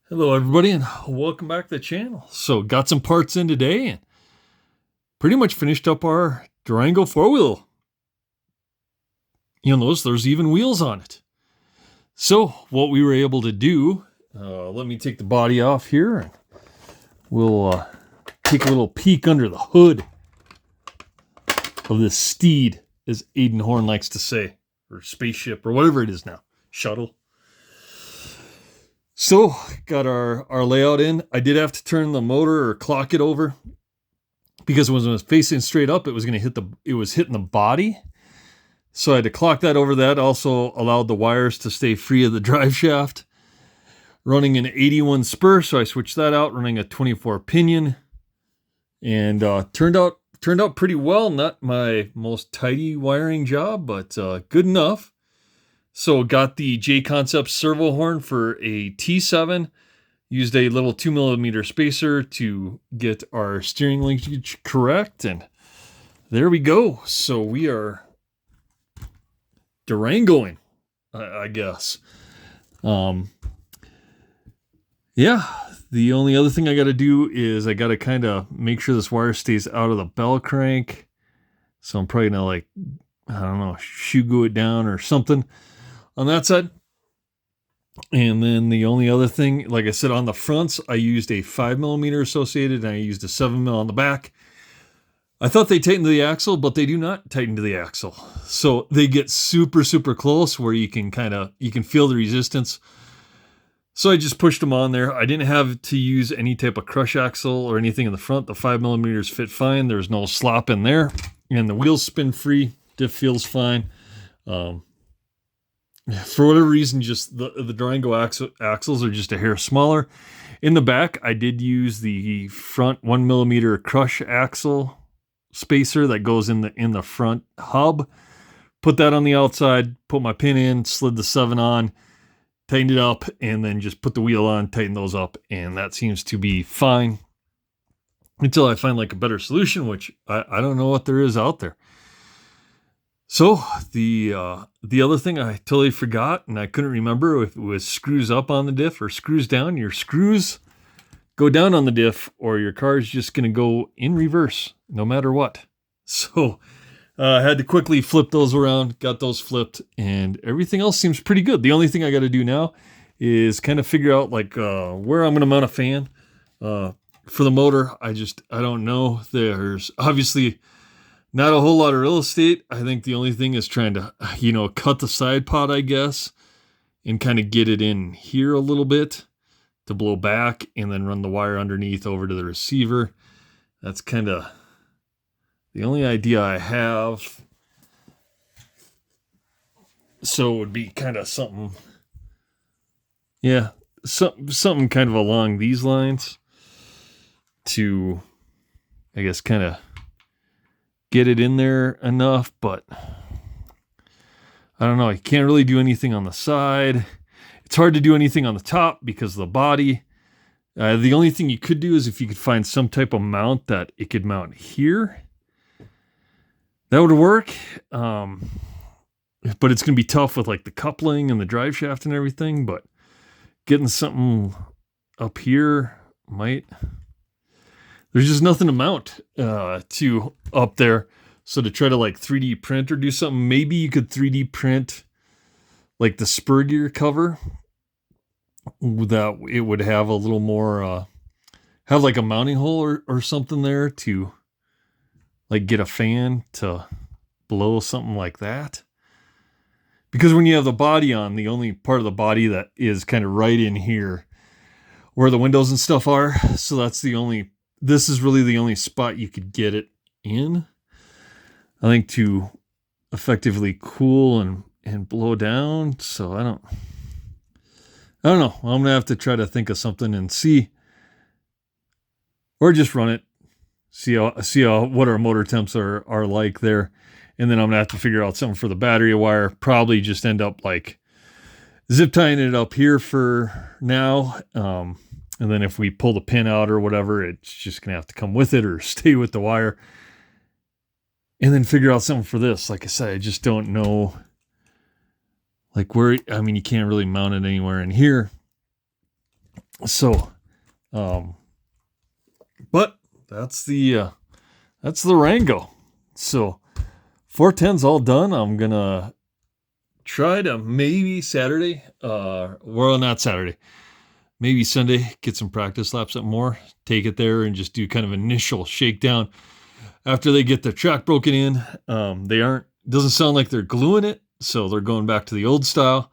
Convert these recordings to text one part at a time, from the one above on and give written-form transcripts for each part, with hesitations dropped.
Hello everybody and welcome back to the channel. So got some parts in today and pretty much finished up our Durango four-wheel. You'll notice there's even wheels on it. So what we were able to do, let me take the body off here and we'll take a little peek under the hood of this steed, as Aiden Horn likes to say, or spaceship or whatever it is now, shuttle. So, got our layout in. I did have to turn the motor or clock it over because when it was facing straight up, it was going to hitting the body. So I had to clock that over. That also allowed the wires to stay free of the drive shaft. Running an 81 spur, so I switched that out, running a 24 pinion. And turned out pretty well. Not my most tidy wiring job, but good enough. So got the J-Concept servo horn for a T7, used a little 2mm spacer to get our steering linkage correct, and there we go. So we are Durangoing, I guess. Yeah, the only other thing I got to do is I got to kind of make sure this wire stays out of the bell crank. So I'm probably going to, I don't know, shoe glue it down or something on that side. And then the only other thing, like I said, on the fronts, I used a 5mm associated and I used a 7mm on the back. I thought they tightened to the axle, but they do not tighten to the axle. So they get super, super close where you can feel the resistance. So I just pushed them on there. I didn't have to use any type of crush axle or anything in the front. The 5mm fit fine. There's no slop in there. And the wheels spin free. Diff feels fine. For whatever reason, just the Durango axles are just a hair smaller. In the back, I did use the front 1mm crush axle spacer that goes in the front hub. Put that on the outside, put my pin in, slid the 7 on, tightened it up, and then just put the wheel on, tighten those up, and that seems to be fine. Until I find like a better solution, which I don't know what there is out there. So the other thing I totally forgot, and I couldn't remember if it was screws up on the diff or screws down. Your screws go down on the diff, or your car is just going to go in reverse, no matter what. So I had to quickly flip those around, got those flipped, and everything else seems pretty good. The only thing I got to do now is kind of figure out like where I'm going to mount a fan for the motor. I don't know. There's obviously not a whole lot of real estate. I think the only thing is trying to, cut the side pod, I guess, and kind of get it in here a little bit to blow back and then run the wire underneath over to the receiver. That's kind of the only idea I have. So it would be kind of something, something kind of along these lines to, I guess, kind of get it in there enough, but I don't know. I can't really do anything on the side. It's hard to do anything on the top because of the body. The only thing you could do is if you could find some type of mount that it could mount here. That would work. But it's going to be tough with like the coupling and the drive shaft and everything, but getting something up here might... There's just nothing to mount to up there. So to try to like 3D print or do something, maybe you could 3D print like the spur gear cover. That it would have a little more, have like a mounting hole or something there to like get a fan to blow something like that. Because when you have the body on, the only part of the body that is kind of right in here where the windows and stuff are. So this is really the only spot you could get it in, I think, to effectively cool and blow down. So I don't know. I'm going to have to try to think of something and see, or just run it, see how what our motor temps are like there. And then I'm going to have to figure out something for the battery wire. Probably just end up like zip tying it up here for now. And then if we pull the pin out or whatever, it's just going to have to come with it or stay with the wire. And then figure out something for this. Like I said, I just don't know like where, you can't really mount it anywhere in here. So, but that's the Durango. So 410's all done. I'm gonna try to maybe Saturday, well, not Saturday, maybe Sunday, get some practice laps at more, take it there and just do kind of initial shakedown after they get their track broken in. Doesn't sound like they're gluing it, so they're going back to the old style.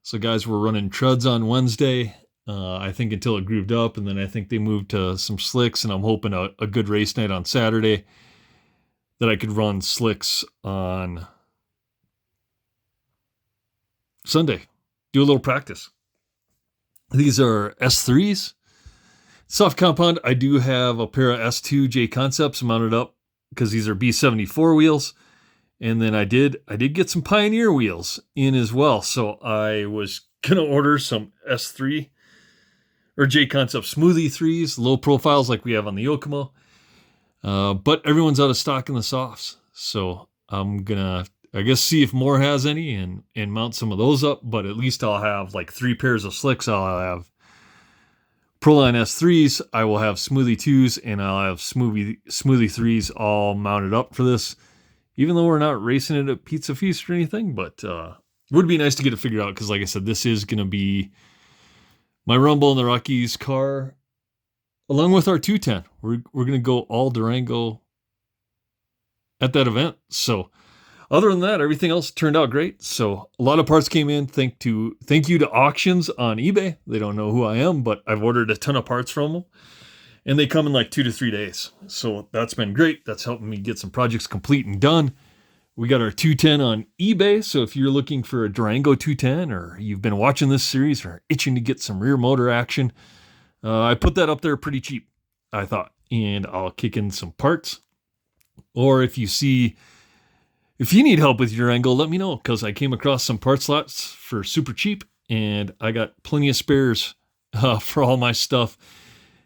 So guys were running truds on Wednesday, I think until it grooved up, and then I think they moved to some slicks, and I'm hoping a good race night on Saturday that I could run slicks on Sunday. Do a little practice. These are S3s. Soft compound, I do have a pair of S2 J Concepts mounted up because these are B74 wheels. And then I did get some Pioneer wheels in as well. So I was going to order some S3 or J Concept Smoothie 3s, low profiles like we have on the Yokomo. But everyone's out of stock in the softs. So I'm going to, I guess, see if Moore has any and mount some of those up. But at least I'll have like 3 pairs of slicks. I'll have Proline S3s, I will have Smoothie 2s, and I'll have Smoothie 3s all mounted up for this. Even though we're not racing it at Pizza Feast or anything, but it would be nice to get it figured out because, like I said, this is going to be my Rumble in the Rockies car along with our 210. We're going to go all Durango at that event. So other than that, everything else turned out great. So a lot of parts came in. Thank you to auctions on eBay. They don't know who I am, but I've ordered a ton of parts from them. And they come in like 2 to 3 days. So that's been great. That's helping me get some projects complete and done. We got our 210 on eBay. So if you're looking for a Durango 210 or you've been watching this series or itching to get some rear motor action, I put that up there pretty cheap, I thought. And I'll kick in some parts. Or if you need help with your Durango, let me know because I came across some part slots for super cheap and I got plenty of spares for all my stuff.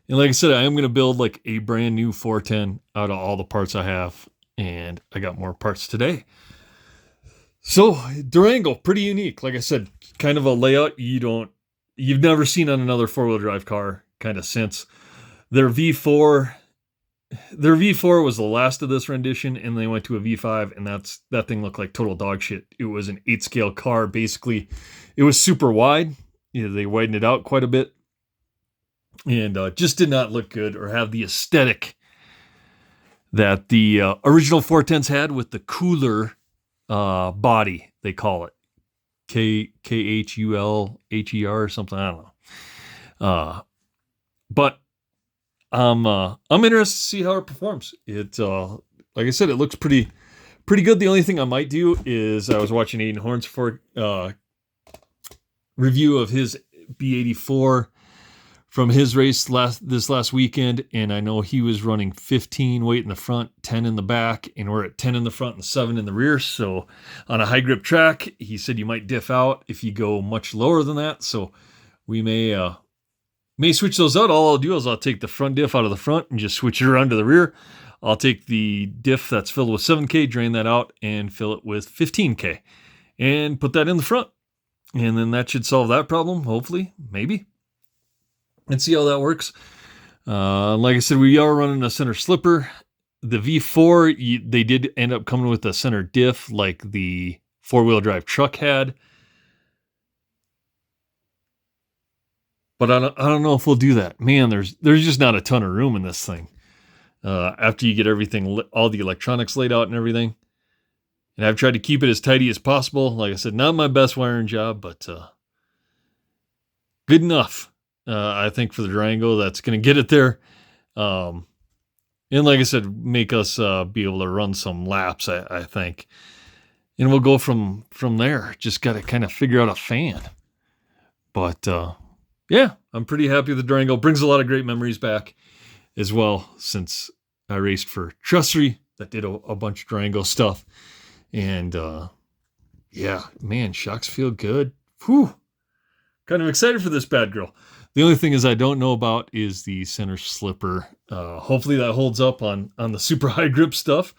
And like I said, I am going to build like a brand new 410 out of all the parts I have. And I got more parts today. So Durango, pretty unique. Like I said, kind of a layout you've never seen on another 4-wheel drive car kind of since. Their V4 was the last of this rendition, and they went to a V5, and that thing looked like total dog shit. It was an 8-scale car, basically. It was super wide. They widened it out quite a bit. And just did not look good or have the aesthetic that the original 410s had with the cooler body, they call it. KHULHER or something, I don't know. But I'm interested to see how it performs. It like I said, it looks pretty good. The only thing I might do is I was watching Aiden Horn's review of his B84 from his race this last weekend, and I know he was running 15 weight in the front, 10 in the back, and we're at 10 in the front and 7 in the rear. So on a high grip track, he said you might diff out if you go much lower than that. So we may switch those out. All I'll do is I'll take the front diff out of the front and just switch it around to the rear. I'll take the diff that's filled with 7K, drain that out, and fill it with 15K, and put that in the front. And then that should solve that problem, hopefully, maybe. And see how that works. Like I said, we are running a center slipper. The V4, they did end up coming with a center diff like the 4-wheel drive truck had. But I don't know if we'll do that. Man, there's just not a ton of room in this thing. After you get everything, all the electronics laid out and everything. And I've tried to keep it as tidy as possible. Like I said, not my best wiring job, but good enough. I think for the Durango, that's going to get it there. And like I said, make us be able to run some laps, I think. And we'll go from there. Just got to kind of figure out a fan. But yeah, I'm pretty happy with the Durango. Brings a lot of great memories back as well, since I raced for Trussery that did a bunch of Durango stuff. And yeah, man, shocks feel good. Whew. Kind of excited for this bad girl. The only thing is I don't know about is the center slipper. Hopefully that holds up on the super high grip stuff.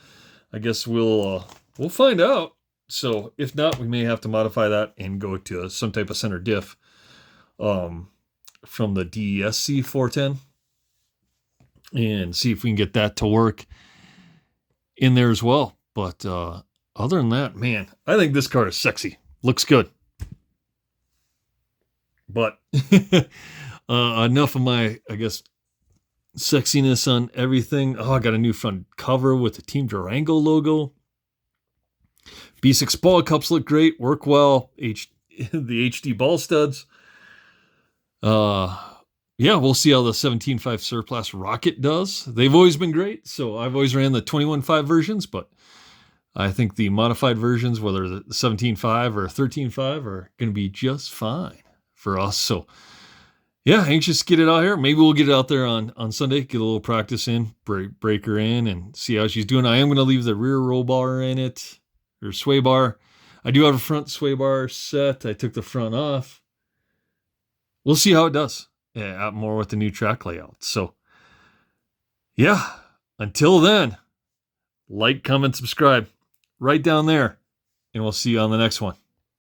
I guess we'll find out. So if not, we may have to modify that and go to some type of center diff. from the DESC410 and see if we can get that to work in there as well. But other than that, man, I think this car is sexy. Looks good. But enough of my, I guess, sexiness on everything. Oh, I got a new front cover with the Team Durango logo. B6 ball cups look great, work well. The HD ball studs. Yeah, we'll see how the 17.5 Surplus Rocket does. They've always been great, so I've always ran the 21.5 versions, but I think the modified versions, whether the 17.5 or 13.5, are going to be just fine for us. So, yeah, anxious to get it out here. Maybe we'll get it out there on Sunday, get a little practice in, break her in, and see how she's doing. I am going to leave the rear roll bar in it, or sway bar. I do have a front sway bar set. I took the front off. We'll see how it does. Yeah, more with the new track layout. So, yeah, until then, like, comment, subscribe right down there, and we'll see you on the next one.